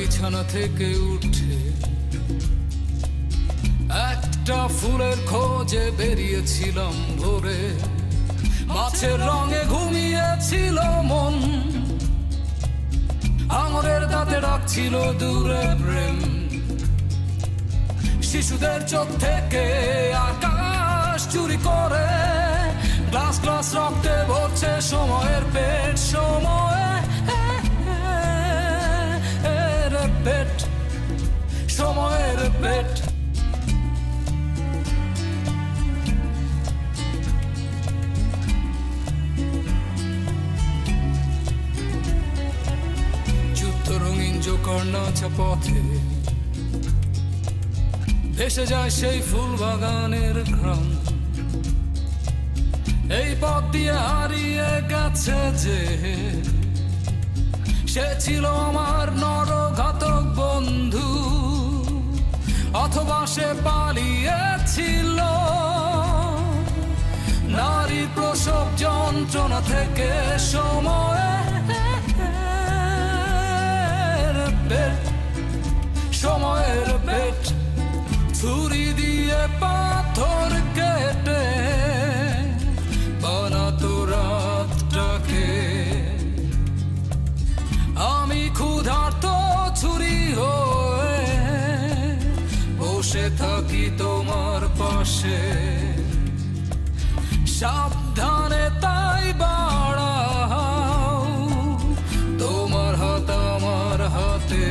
বিছানা থেকে উঠে একটা ফুলের খোঁজে বেরিয়েছিলাম ভোরে। মাছের রঙে ঘুমিয়েছিল মন, আঙুরের দাঁতে ডাকছিল দূরে প্রেম। শিশুদের চোখ থেকে আকাশ চুরি করে গ্লাস গ্লাস রক্তে ভরছে সময়ের পেট। সময়ের পেট, সময়ের পেট। যুদ্ধ রঙিন জোকার নাচা পথে ভেসে যায় সেই ফুল বাগানের ঘ্রাণ। এই পথ দিয়ে হারিয়ে গেছে যে, সে ছিল আমার নরঘাতক বন্ধু, অথবা সে পালিয়েছিল নারীর প্রসব যন্ত্রণা থেকে। সময়ের পেট, সময়ের পেট। ছুরি দিয়ে পাথর কেটে বানাতো রাতটাকে। আমি ক্ষুধার্ত ছুরি হয়ে বসে থাকি তোমার পাশে। সাবধানে তাই বাড়াও তোমার হাত আমার হাতে।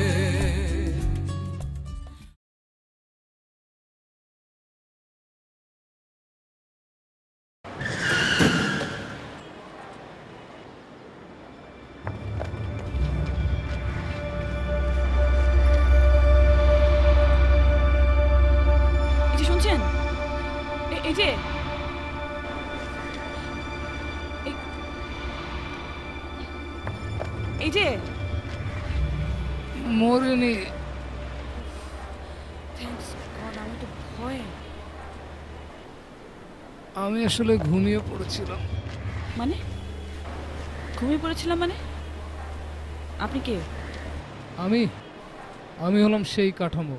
শুনছেন? এই যে এই যে মরিনি। থ্যাঙ্কস গড, আমি তো ভয়ে। আমি আসলে ঘুমিয়ে পড়েছিলাম। মানে ঘুমিয়ে পড়েছিলাম মানে? আপনি কে? আমি হলাম সেই কাঠামো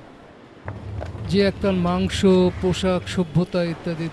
যে একতাল মাংস, পোশাক, সভ্যতা ইত্যাদি